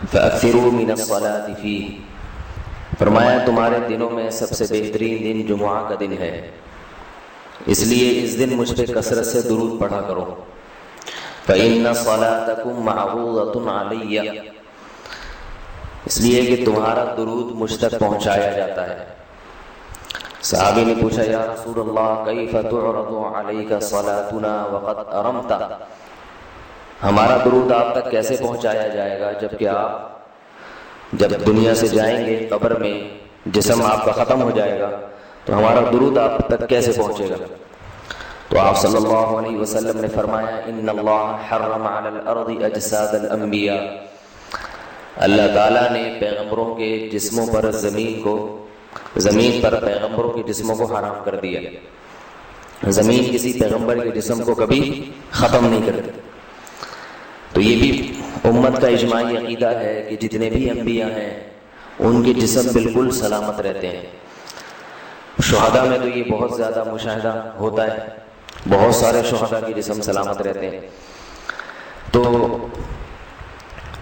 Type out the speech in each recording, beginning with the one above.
فَأَكْثِرُوا مِنَ الصَّلَاةِ فِيهِ، فرمایا تمہارے دنوں میں سب سے بہترین دن جمعہ کا دن ہے، اس لیے اس دن مجھ پہ کثرت سے درود پڑھا کرو۔ فَإِنَّ صَلَاتَكُمْ مَعْرُوضَةٌ عَلَيَّ، اس لیے کہ تمہارا درود مجھ تک پہنچایا جاتا ہے۔ صحابی نے پوچھا یا رسول اللہ کیف تعرض علیک صلاتنا وقد ارمت، ہمارا درود آپ تک کیسے پہنچایا جائے گا جبکہ آپ جب دنیا سے جائیں گے قبر میں جسم آپ کا ختم ہو جائے گا تو ہمارا درود آپ تک کیسے پہنچے گا؟ تو آپ صلی اللہ علیہ وسلم نے فرمایا ان اللہ حرم علی الارض اجساد الانبیاء، اللہ تعالیٰ نے پیغمبروں کے جسموں پر زمین پر پیغمبروں کے جسموں کو حرام کر دیا۔ زمین کسی پیغمبر کے جسم کو کبھی ختم نہیں کرتی۔ تو یہ بھی امت کا اجماعی عقیدہ ہے کہ جتنے بھی انبیاء ہیں ان کے جسم بالکل سلامت رہتے ہیں۔ شہداء میں تو یہ بہت زیادہ مشاہدہ ہوتا ہے، بہت سارے شہداء کے جسم سلامت رہتے ہیں۔ تو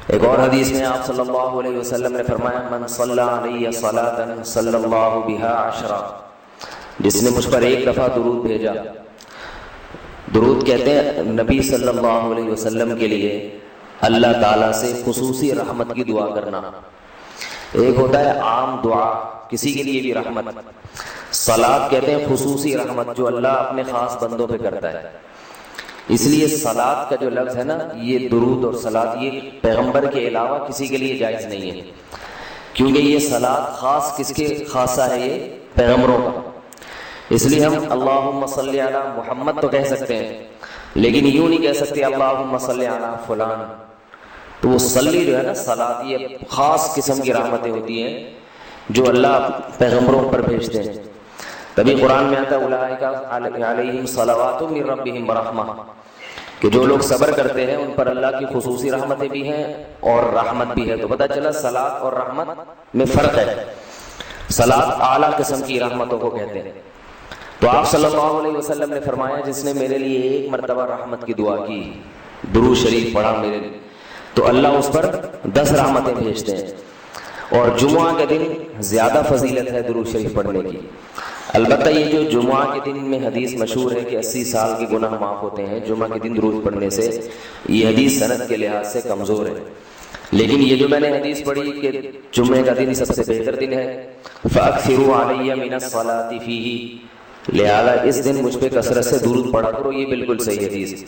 ایک اور حدیث میں آپ صلی اللہ علیہ وسلم نے فرمایا من صلی علیہ صلاۃ صلی اللہ بہا عشرا، جس نے مجھ پر ایک دفعہ درود بھیجا۔ درود کہتے ہیں نبی صلی اللہ علیہ وسلم کے لیے اللہ تعالیٰ سے خصوصی رحمت کی دعا کرنا۔ ایک ہوتا ہے عام دعا، کسی کے لیے بھی رحمت، صلاۃ کہتے ہیں خصوصی رحمت جو اللہ اپنے خاص بندوں پہ کرتا ہے۔ اس لیے صلاۃ کا جو لفظ ہے نا، یہ درود اور صلاۃ یہ پیغمبر کے علاوہ کسی کے لیے جائز نہیں ہے، کیونکہ یہ صلاۃ خاص کس کے خاصہ ہے؟ یہ پیغمبروں کا۔ اس لیے ہم اللہم صلی علی محمد تو کہہ سکتے ہیں، لیکن یوں نہیں کہہ سکتے اللہم صلی علی فلان۔ تو وہ صلی جو ہے نا صلاۃ، یہ خاص قسم کی رحمتیں ہوتی ہیں جو اللہ پیغمبروں پر بھیجتے ہیں۔ تبھی قرآن میں آتا ہے اولئک علیہم صلوات من ربہم ورحمہ، کہ جو لوگ صبر کرتے ہیں ان پر اللہ کی خصوصی رحمتیں بھی ہیں اور رحمت بھی ہے۔ تو پتہ چلا صلاۃ اور رحمت میں فرق ہے۔ صلاۃ اعلیٰ قسم کی رحمتوں کو کہتے ہیں۔ تو آپ صلی اللہ علیہ وسلم نے فرمایا جس نے میرے لیے ایک مرتبہ رحمت کی دعا کی، درود شریف پڑھا میرے لیے، تو اللہ اس پر 10 رحمتیں بھیجتے ہیں۔ اور جمعہ کے دن زیادہ فضیلت ہے درود شریف پڑھنے کی۔ البتہ یہ جو جمعہ کے دن میں حدیث مشہور ہے کہ 80 سال کے گناہ معاف ہوتے ہیں جمعہ کے دن درود پڑھنے سے، یہ حدیث سند کے لحاظ سے کمزور ہے۔ لیکن یہ جو میں نے حدیث پڑھی کہ جمعے کا دن سب سے بہتر دن ہے، فَأَكْثِرُوا عَلَيَّ مِنَ الصَّلَاةِ فِيهِ، لہذا اس دن مجھ پہ کثرت سے درود پڑھا کرو، یہ بالکل صحیح حدیث۔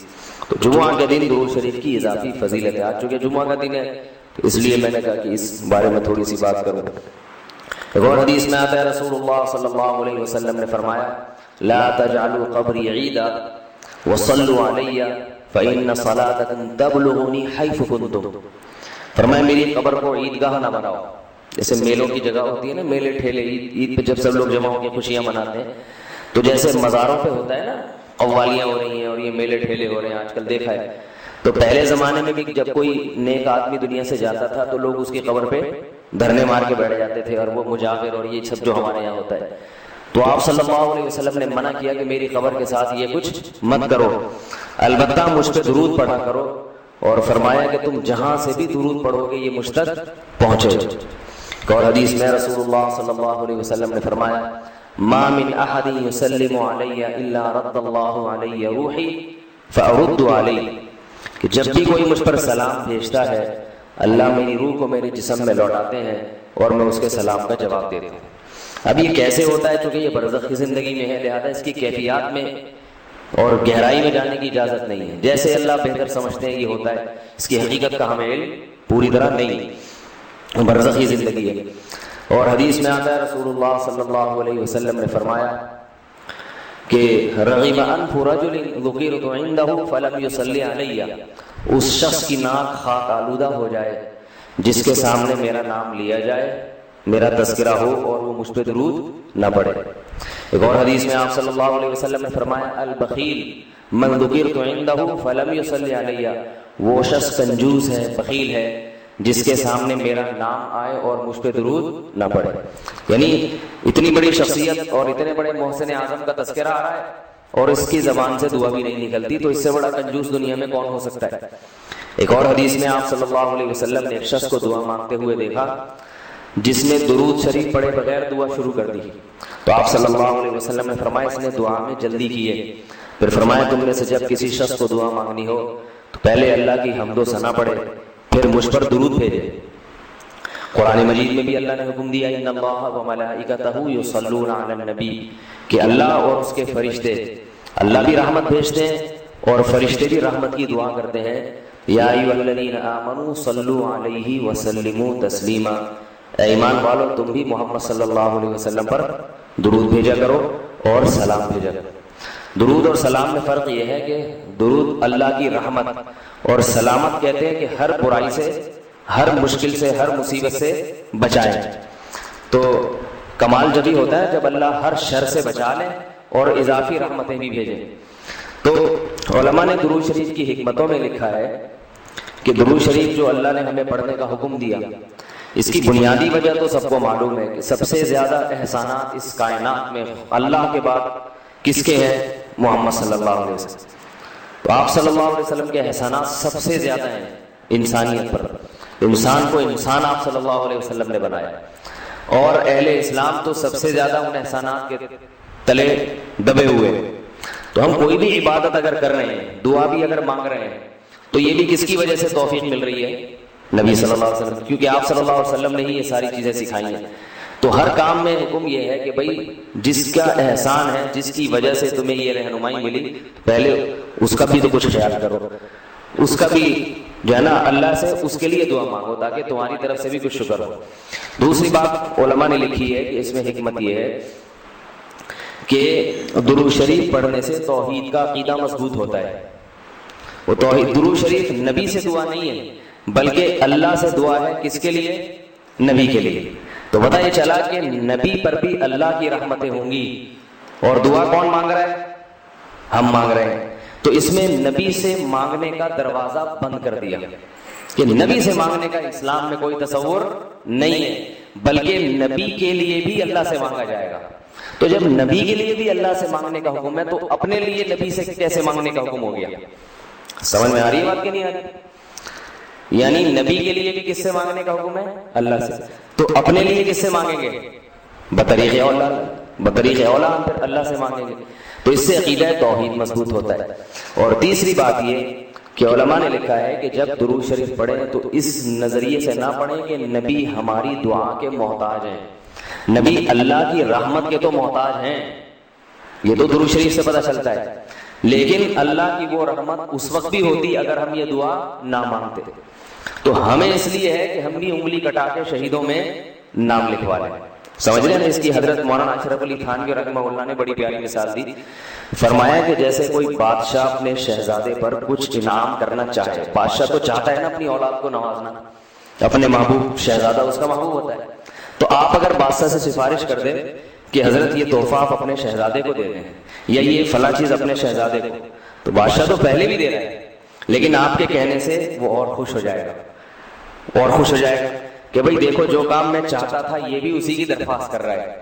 تو جمعہ کے دن درود شریف کی اضافی فضیلت ہے۔ آج چونکہ جمعہ کا دن ہے تو اس لیے میں نے کہا کہ اس بارے میں تھوڑی سی بات کروں۔ ایک اور حدیث میں آتا ہے رسول اللہ صلی اللہ علیہ وسلم نے فرمایا لا تجعلوا قبری عیدا وصلوا علی فإن صلاتکم تبلغنی حیث کنتم، فرمایا میری قبر کو عیدگاہ نہ بناؤ۔ جیسے میلوں کی جگہ ہوتی ہے نا، میلے ٹھیلے، عید پہ جب سب لوگ جمع ہو کے خوشیاں مناتے ہیں، تو جیسے مزاروں پہ ہوتا ہے نا قوالیاں ہو رہی ہیں اور یہ میلے ٹھیلے ہو رہے ہیں آج کل دیکھا ہے، تو پہلے زمانے میں بھی جب کوئی نیک آدمی دنیا سے جاتا تھا تو لوگ اس کی قبر پہ دھرنے مار کے بیٹھ جاتے تھے، اور وہ مجاور اور یہ سب جو ہمارے یہاں ہوتا ہے۔ تو آپ صلی اللہ علیہ وسلم نے منع کیا کہ میری قبر کے ساتھ یہ کچھ مت کرو، البتہ مجھ پہ درود پڑھا کرو، اور فرمایا کہ تم جہاں سے بھی درود پڑھو گے یہ مجھ تک پہنچے۔ ایک اور حدیث میں رسول اللہ صلی اللہ علیہ وسلم نے فرمایا ما من احد یسلم علی الا رد اللہ علی روحی فارد علیہ، کہ جب بھی کوئی مجھ پر سلام بھیجتا ہے اللہ میری روح کو میرے جسم میں لوٹاتے ہیں اور میں اس کے سلام کا جواب دیتا ہوں۔ اب یہ کیسے ہوتا ہے؟ چونکہ یہ برزخ کی زندگی میں ہے، لہذا اس کی کیفیات میں اور گہرائی میں جانے کی اجازت نہیں ہے۔ جیسے اللہ بہتر سمجھتے ہیں یہ ہوتا ہے، اس کی حقیقت کا ہمیں علم پوری طرح نہیں، برزخی زندگی ہے۔ اور حدیث میں آتا ہے رسول اللہ صلی اللہ علیہ وسلم نے فرمایا کہ رغم انف رجل ذکرت عنده فلم يصلي علی، اس شخص کی ناک خاک آلودہ ہو جائے جس کے سامنے میرا نام لیا جائے، میرا تذکرہ ہو اور وہ مجھ پہ درود نہ پڑھے۔ ایک اور حدیث میں آپ صلی اللہ علیہ وسلم نے فرمایا البخیل من ذکرت عنده فلم يصلي علی، وہ شخص کنجوس ہے، بخیل ہے جس کے سامنے میرا نام آئے اور مجھ پہ درود نہ پڑے۔ یعنی اتنی بڑی شخصیت اور اتنے بڑے محسن اعظم کا تذکرہ آ رہا ہے اور اس کی زبان سے دعا بھی نہیں نکلتی، تو اس سے بڑا کنجوس دنیا میں کون ہو سکتا ہے؟ ایک اور حدیث میں آپ صلی اللہ علیہ وسلم نے ایک شخص کو دعا مانگتے ہوئے دیکھا جس نے درود شریف پڑھے بغیر دعا شروع کر دی. تو آپ صلی اللہ علیہ وسلم نے فرمایا اس نے دعا میں جلدی کی ہے. پھر فرمایا تم میں سے جب کسی شخص کو دعا مانگنی ہو تو پہلے اللہ کی حمد و ثنا پڑھے پھر مجھ پر درود بھیجے. قرآن مجید میں بھی اللہ نے حکم دیا ان اللہ و ملائکتہ یصلون علی النبی کہ اللہ اور اس کے فرشتے، اللہ بھی رحمت بھیجتے ہیں اور فرشتے بھی رحمت کی دعا کرتے ہیں. یا ایھا الذین آمنوا صلوا علیہ وسلموا تسلیما، اے ایمان والو تم بھی محمد صلی اللہ علیہ وسلم پر درود بھیجا کرو اور سلام بھیجا کرو. درود اور سلام میں فرق یہ ہے کہ درود اللہ کی رحمت اور سلامت کہتے ہیں کہ ہر برائی سے، ہر مشکل سے، ہر مصیبت سے بچائے. تو کمال جبھی ہوتا ہے جب اللہ ہر شر سے بچا لے اور اضافی رحمتیں بھی بھیجے. تو علماء نے درود شریف کی حکمتوں میں لکھا ہے کہ درود شریف جو اللہ نے ہمیں پڑھنے کا حکم دیا، اس کی بنیادی وجہ تو سب کو معلوم ہے کہ سب سے زیادہ احسانات اس کائنات میں اللہ کے بعد کس کے ہیں؟ محمد صلی اللہ علیہ وسلم. تو آپ صلی اللہ علیہ وسلم کے احسانات سب سے زیادہ ہیں انسانیت پر. انسان کو انسان آپ صلی اللہ علیہ وسلم نے بنایا، اور اہل اسلام تو سب سے زیادہ ان احسانات کے تلے دبے ہوئے. تو ہم کوئی بھی عبادت اگر کر رہے ہیں، دعا بھی اگر مانگ رہے ہیں، تو یہ بھی کس کی وجہ سے توفیق مل رہی ہے؟ نبی صلی اللہ علیہ وسلم، کیونکہ آپ صلی اللہ علیہ وسلم نے ہی یہ ساری چیزیں سکھائی ہیں. تو ہر کام میں حکم یہ ہے کہ بھائی جس کا احسان ہے، جس کی وجہ سے تمہیں یہ رہنمائی ملی، پہلے اس کا بھی تو کچھ خیال کرو، اس کا بھی جو ہے نا اللہ سے اس کے لیے دعا مانگو تاکہ تمہاری طرف سے بھی کچھ شکر ہو. دوسری بات علماء نے لکھی ہے کہ اس میں حکمت یہ ہے کہ درود شریف پڑھنے سے توحید کا عقیدہ مضبوط ہوتا ہے. وہ توحید، درود شریف نبی سے دعا نہیں ہے بلکہ اللہ سے دعا ہے. کس کے لیے؟ نبی کے لیے. تو پتہ یہ چلا کہ نبی پر بھی اللہ کی رحمتیں ہوں گی. اور دعا کون مانگ رہا ہے؟ ہم مانگ رہے ہیں. تو اس میں نبی سے مانگنے کا دروازہ بند کر دیا کہ نبی سے مانگنے کا اسلام میں کوئی تصور نہیں ہے، بلکہ نبی کے لیے بھی اللہ سے مانگا جائے گا. تو جب نبی کے لیے بھی اللہ سے مانگنے کا حکم ہے تو اپنے لیے نبی سے کیسے مانگنے کا حکم ہو گیا؟ سمجھ میں آ رہی ہے بات کہ نہیں آ رہی؟ یعنی نبی کے لیے بھی کس سے مانگنے کا حکم ہے؟ اللہ سے. تو اپنے لیے کس سے مانگیں گے؟ بطریق اولا، بطریق اولا ہم پھر اللہ سے مانگیں گے. تو اس سے عقیدہ توحید مضبوط ہوتا ہے. اور تیسری بات یہ کہ علماء نے لکھا ہے کہ جب درود شریف پڑھیں تو اس نظریے سے نہ پڑھیں کہ نبی ہماری دعا کے محتاج ہیں. نبی اللہ کی رحمت کے تو محتاج ہیں، یہ تو درود شریف سے پتہ چلتا ہے، لیکن اللہ کی وہ رحمت اس وقت بھی ہوتی اگر ہم یہ دعا نہ مانگتے. تو ہمیں اس لیے ہے کہ ہم بھی انگلی کٹا کے شہیدوں میں نام لکھوا لیں. سمجھ رہے ہیں؟ اس کی حضرت مولانا اشرف علی تھانوی رحمہ اللہ نے بڑی پیاری مثال دی. فرمایا کہ جیسے کوئی بادشاہ اپنے شہزادے پر کچھ انعام کرنا چاہے، بادشاہ تو چاہتا ہے نا اپنی اولاد کو نوازنا، اپنے محبوب، شہزادہ اس کا محبوب ہوتا ہے. تو آپ اگر بادشاہ سے سفارش کر دیں کہ حضرت یہ تحفہ آپ اپنے شہزادے کو دے دیں یا یہ فلاں چیز اپنے شہزادے کو، تو بادشاہ تو پہلے بھی دے رہا ہے، لیکن آپ کے کہنے سے وہ اور خوش ہو جائے گا، اور خوش ہو جائے گا کہ بھئی دیکھو جو کام میں چاہتا تھا یہ بھی اسی کی درخواست کر رہا ہے.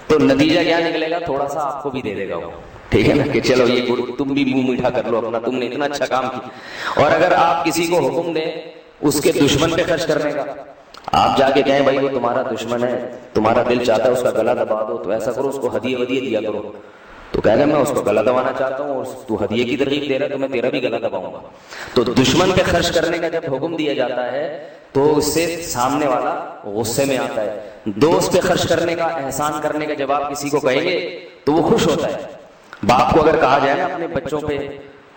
تو نتیجہ کیا نکلے گا؟ تھوڑا سا آپ کو بھی دے دے گا وہ. ٹھیک ہے نا کہ چلو یہ تم بھی منہ میٹھا کر لو اپنا، تم نے اتنا اچھا کام کیا. اور اگر آپ کسی کو حکم دیں اس کے دشمن پہ خرچ کرنے کا، آپ جا کے کہیں بھائی وہ تمہارا دشمن ہے، تمہارا دل چاہتا ہے اس کا گلا دبا دو، تو ایسا کرو اس کو ہدیے ودیے دیا کرو. تو کہہ گا میں اس کو گلا دبانا چاہتا ہوں اور تو ہدیے کی ترغیب دے رہا ہے تو میں تیرا بھی گلا دباؤں گا. تو دشمن پہ خرچ کرنے کا جب حکم دیا جاتا ہے تو اس سے سامنے والا غصے میں آتا ہے. دوست پہ خرچ کرنے کا، احسان کرنے کا جب آپ کسی کو کہیں گے تو وہ خوش ہوتا ہے. باپ کو اگر کہا جائے نا اپنے بچوں پہ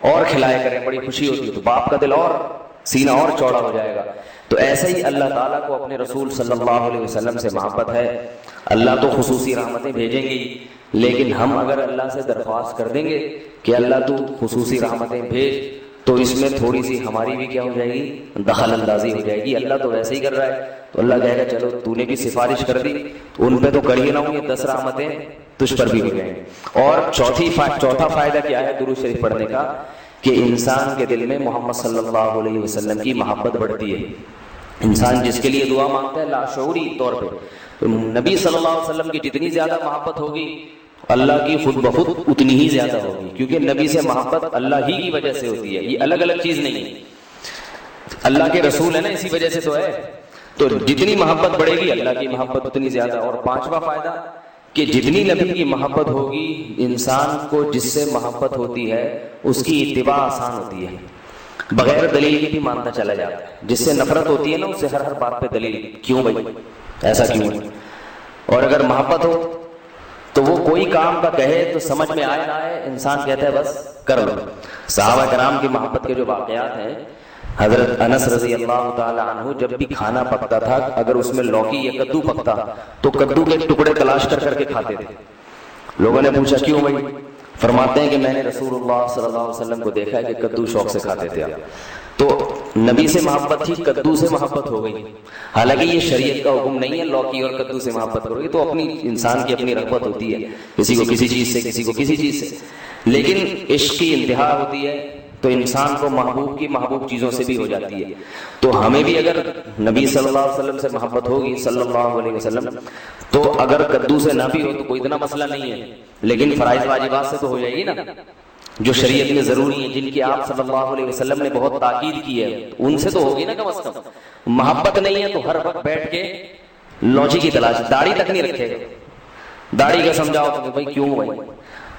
اور کھلائے کریں، بڑی خوشی ہوتی ہے، تو باپ کا دل اور سینہ اور چوڑا ہو جائے گا. تو ایسے ہی اللہ تعالیٰ کو اپنے رسول صلی اللہ علیہ وسلم سے محبت ہے. اللہ تو خصوصی رحمتیں بھیجیں گے، لیکن ہم اگر اللہ سے درخواست کر دیں گے کہ اللہ تو خصوصی رحمتیں بھیج، تو اس میں تھوڑی سی ہماری بھی کیا ہو جائے گی؟ دخل اندازی ہو جائے گی. اللہ تو ویسے ہی کر رہا ہے، تو اللہ کہے گا چلو تو نے بھی سفارش کر دی تو ان پہ تو کر ہی نہ ہوں، یہ 10 رحمتیں تجھ پر بھی ہو جائیں گی. اور چوتھا فائدہ کیا ہے درود شریف پڑھنے کا؟ کہ انسان کے دل میں محمد صلی اللہ علیہ وسلم کی محبت بڑھتی ہے. انسان جس کے لیے دعا مانگتا ہے لاشعوری طور پہ، تو نبی صلی اللہ علیہ وسلم کی جتنی زیادہ محبت ہوگی اللہ کی خود بخود اتنی ہی زیادہ ہوگی، کیونکہ نبی سے محبت اللہ ہی کی وجہ سے ہوتی ہے، یہ الگ الگ چیز نہیں ہے. اللہ کے رسول ہے نا، اسی وجہ سے تو ہے. تو جتنی محبت بڑھے گی اللہ کی محبت اتنی زیادہ. اور پانچواں فائدہ کہ جتنی نبی کی محبت ہوگی، انسان کو جس سے محبت ہوتی ہے اس کی اتباع آسان ہوتی ہے، بغیر دلیل کے بھی مانتا چلا جاتا ہے. جس سے نفرت ہوتی ہے نا، اس سے ہر بات پہ دلیل، کیوں بھائی ایسا کیوں ہے. اور اگر محبت ہو تو وہ کوئی کام کا کہے تو سمجھ میں آئے نہ آئے، انسان کہتا ہے بس کر لو. صحابہ کرام کی محبت کے جو واقعات ہیں، حضرت انس رضی اللہ تعالی عنہ جب بھی کھانا پکتا تھا، اگر اس میں لوکی یا کدو پکتا تو کدو کے ٹکڑے تلاش کر کر کے کھاتے تھے. لوگوں نے پوچھا کیوں بھائی؟ فرماتے ہیں کہ میں نے رسول اللہ صلی اللہ علیہ وسلم کو دیکھا ہے کہ کدو شوق سے کھاتے تھے آپ. تو نبی سے محبت تھی، کدو سے محبت ہو گئی. حالانکہ یہ شریعت کا حکم نہیں ہے لوکی اور کدو سے محبت کرو گی، تو اپنی انسان کی اپنی رغبت ہوتی ہے، کسی کو کسی چیز سے، کسی کو کسی چیز سے. لیکن عشق کی انتہا ہوتی ہے تو انسان کو محبوب کی محبوب چیزوں سے بھی ہو جاتی ہے. تو ہمیں بھی اگر نبی صلی اللہ علیہ وسلم سے محبت ہوگی صلی اللہ علیہ وسلم، تو اگر کدو سے نہ بھی ہو تو کوئی اتنا مسئلہ نہیں ہے، لیکن فرائض واجبات سے تو ہو جائے گی نا، جو شریعت میں ضروری ہیں، جن کی آپ صلی اللہ علیہ وسلم نے بہت تاکید کی ہے، ان سے تو ہوگی نا کم از کم. محبت نہیں ہے تو ہر وقت بیٹھ کے لوچی کی تلاش، داڑھی تک نہیں رکھے گا. داڑھی کا سمجھاؤ تو بھائی کیوں بھائی،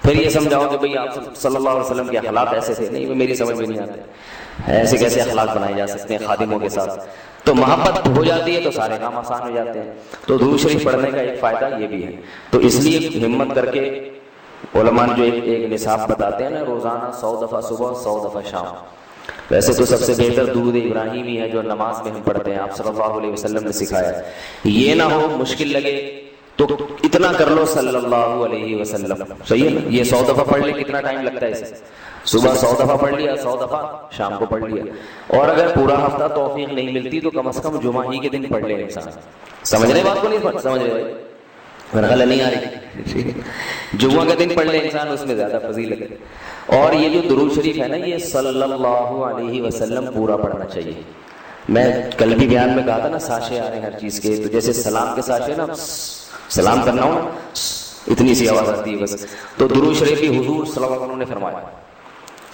پھر یہ سمجھاؤ کہ بھئی آپ صلی اللہ علیہ وسلم کے اخلاق ایسے تھے، نہیں میری سمجھ میں نہیں آتے، ایسے کیسے اخلاق بنائے جا سکتے ہیں خادموں کے ساتھ. تو محبت ہو جاتی ہے تو سارے کام آسان ہو جاتے ہیں. تو درود شریف پڑھنے کا ایک فائدہ یہ بھی ہے. تو اس لیے ہمت کر کے علماء نے جو ایک نصاب بتاتے ہیں نا، روزانہ 100 دفعہ صبح 100 دفعہ شام. ویسے تو سب سے بہتر درود ابراہیمی ہے جو نماز میں ہم پڑھتے ہیں، آپ صلی اللہ علیہ وسلم نے سکھایا. یہ نہ ہو مشکل لگے تو اتنا کر لو صلی اللہ علیہ وسلم، صحیح ہے نا. یہ 100 دفعہ پڑھ لے کتنا ٹائم لگتا ہے اسے؟ صبح 100 دفعہ پڑھ لیا، 100 دفعہ شام کو پڑھ لیا. اور اگر پورا ہفتہ توفیق نہیں ملتی تو کم از کم جمعہ ہی کے دن پڑھ لے انسان. سمجھ رہے بات کو نہیں سمجھ رہے بھائی؟ غلط نہیں آ رہی. جمعہ کا دن پڑھ لے انسان، اس میں زیادہ فضیلت ہے. اور یہ جو درود شریف ہے نا، یہ صلی اللہ علیہ وسلم پورا پڑھنا چاہیے. میں کل بھی بیان میں کہا تھا نا، ساشے آ رہے ہیں ہر چیز کے. تو جیسے سلام کے ساشے نا، سلام کرنا ہو اتنی سی آواز آتی ہے بس. تو درود شریف بھی حضور صلی اللہ علیہ وسلم نے فرمایا.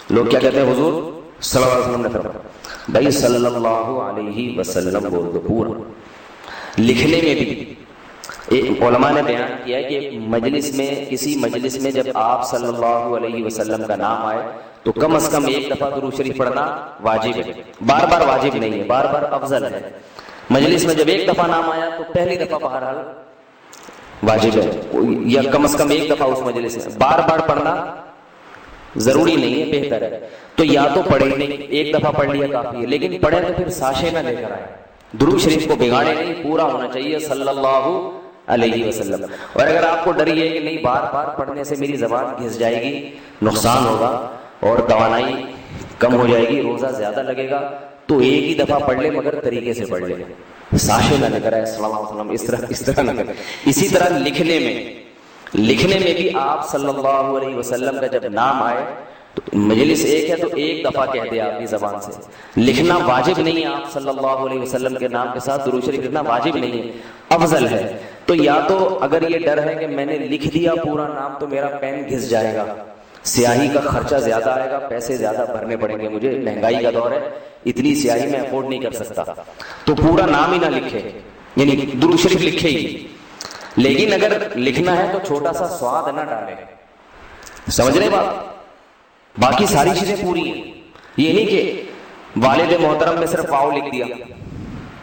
لوگ کیا کہتے ہیں؟ حضور صلی اللہ علیہ وسلم نے فرمایا. بھائی صلی اللہ علیہ وسلم بول دو پورا. لکھنے میں بھی علماء نے بیان کیا ہے کہ مجلس میں، کسی مجلس میں جب آپ صلی اللہ علیہ وسلم کا نام آئے تو کم از کم ایک دفعہ درود شریف پڑھنا واجب ہے. بار بار واجب نہیں ہے، بار بار افضل ہے. مجلس میں جب ایک دفعہ نام آیا تو پہلی دفعہ بہرحال واجب ہے، یا کم از کم ایک دفعہ اس مجلس میں. بار بار پڑھنا ضروری نہیں ہے، بہتر ہے. تو یا تو پڑھے نہیں، ایک دفعہ پڑھ لیا کافی ہے، لیکن پڑھے تو پھر ساشے نہ لے کر آئے. درود شریف کو بگاڑے نہیں، پورا ہونا چاہیے صلی اللہ علیہ وسلم. اور اگر آپ کو ڈر یہ ہے کہ نہیں بار بار پڑھنے سے میری زبان گھس جائے گی، نقصان ہوگا اور توانائی کم ہو جائے گی، روزہ زیادہ لگے گا، تو ایک ہی دفعہ پڑھ لے مگر طریقے سے پڑھ لے، ساشے نہ لے کر آئے صلی اللہ علیہ وسلم. اس طرح نہ کرے. اسی طرح لکھنے میں بھی آپ صلی اللہ علیہ وسلم کا جب نام آئے تو مجلس ایک ہے تو ایک دفعہ کہہ دے اپنی زبان سے. لکھنا واجب نہیں ہے، آپ صلی اللہ علیہ وسلم کے نام کے ساتھ درود شریف لکھنا واجب نہیں ہے، افضل ہے. تو یا تو اگر یہ ڈر ہے کہ میں نے لکھ دیا پورا نام تو میرا پین گھس جائے گا، سیاہی کا خرچہ زیادہ آئے گا، پیسے زیادہ بھرنے پڑیں گے مجھے، مہنگائی کا دور ہے، اتنی سیاہی میں افورڈ نہیں کر سکتا، تو پورا نام ہی نہ لکھے، یعنی درود شریف لکھے ہی. لیکن اگر لکھنا ہے تو چھوٹا سا سواد نہ ڈالے. سمجھ رہے بات؟ باقی ساری چیزیں پوری ہیں. یہ نہیں کہ والد محترم میں صرف واو لکھ دیا،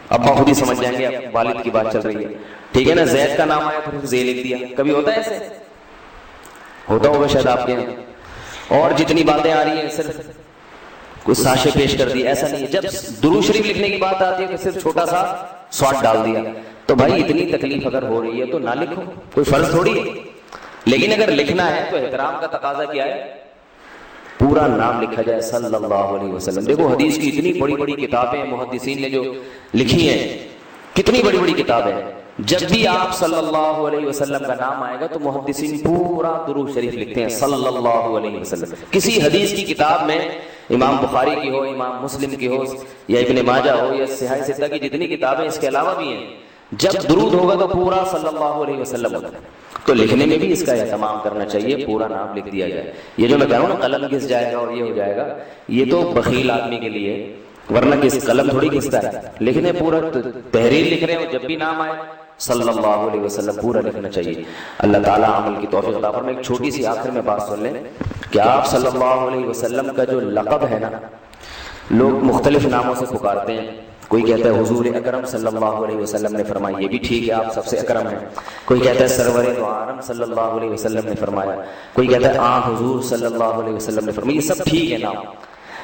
ابا خود ہی سمجھ جائیں گے اب والد کی بات چل رہی ہے، ٹھیک ہے نا. زید کا نام آیا تو زے لکھ دیا. کبھی ہوتا ہے ایسے؟ ہوتا ہوگا شاید آپ کے یہاں. اور جتنی باتیں آ رہی ہیں صرف کچھ ساشے پیش کر دی، ایسا نہیں ہے. جب درود شریف لکھنے کی بات آتی ہے تو صرف چھوٹا سا سواد ڈال دیا. تو بھائی اتنی تکلیف اگر ہو رہی ہے تو نہ لکھو، کوئی فرض تھوڑی ہے. لیکن اگر لکھنا ہے تو احترام کا تقاضا کیا ہے؟ پورا نام لکھا جائے صلی اللہ علیہ وسلم. دیکھو حدیث کی اتنی بڑی بڑی کتابیں محدثین نے جو لکھی ہیں، کتنی بڑی بڑی کتابیں. جب بھی آپ صلی اللہ علیہ وسلم کا نام آئے گا تو محدثین پورا درود شریف لکھتے ہیں صلی اللہ علیہ وسلم. کسی حدیث کی کتاب میں، امام بخاری کی ہو، امام مسلم کی ہو، یا ابن ماجہ ہو، یا صحیح ستہ کی جتنی کتابیں اس کے علاوہ بھی ہیں، جب درود ہوگا تو پورا صلی اللہ علیہ وسلم ہوگا. تو لکھنے میں بھی اس کا اہتمام کرنا چاہیے، پورا نام لکھ دیا جائے. یہ جو میں کہہ رہا ہوں نا قلم گھس جائے گا اور یہ ہو جائے گا، یہ تو بخیل آدمی کے لیے. ورنہ کس قلم تھوڑی کھستا ہے، لکھنے پورا تحریر لکھ رہے ہو، جب بھی نام آئے صلی اللہ علیہ وسلم پورا لکھنا چاہیے۔ اللہ تعالیٰ عمل کی توفیق عطا فرمائے۔ ایک چھوٹی سی آخر میں بات سن لیں کہ آپ صلی اللہ علیہ وسلم کا جو لقب ہے نا، لوگ مختلف ناموں سے پکارتے ہیں۔ کوئی کہتا ہے حضور اکرم صلی اللہ علیہ وسلم نے فرمایا، یہ بھی ٹھیک ہے، آپ سب سے اکرم ہیں۔ کوئی کہتا ہے سرور دو عالم صلی اللہ علیہ وسلم نے فرمایا، کوئی کہتا ہے حضور صلی اللہ علیہ وسلم نے فرمایا، یہ سب ٹھیک ہے نام،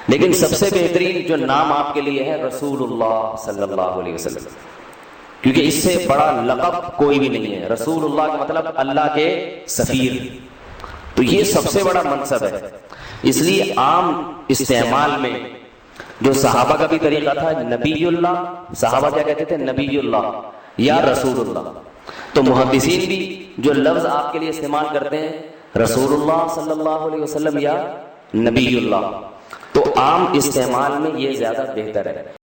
لیکن سب سے بہترین جو نام آپ کے لیے ہے رسول اللہ صلی اللہ علیہ وسلم، کیونکہ اس سے بڑا لقب کوئی بھی نہیں ہے۔ رسول اللہ کا مطلب اللہ کے سفیر، تو یہ سب سے بڑا منصب ہے۔ اس لیے عام استعمال میں جو صحابہ کا بھی طریقہ تھا، نبی اللہ، صحابہ کیا کہتے تھے؟ نبی اللہ یا رسول اللہ۔ تو محدثین بھی جو لفظ آپ کے لیے استعمال کرتے ہیں رسول اللہ صلی اللہ علیہ وسلم یا نبی اللہ، تو عام استعمال میں یہ زیادہ بہتر ہے۔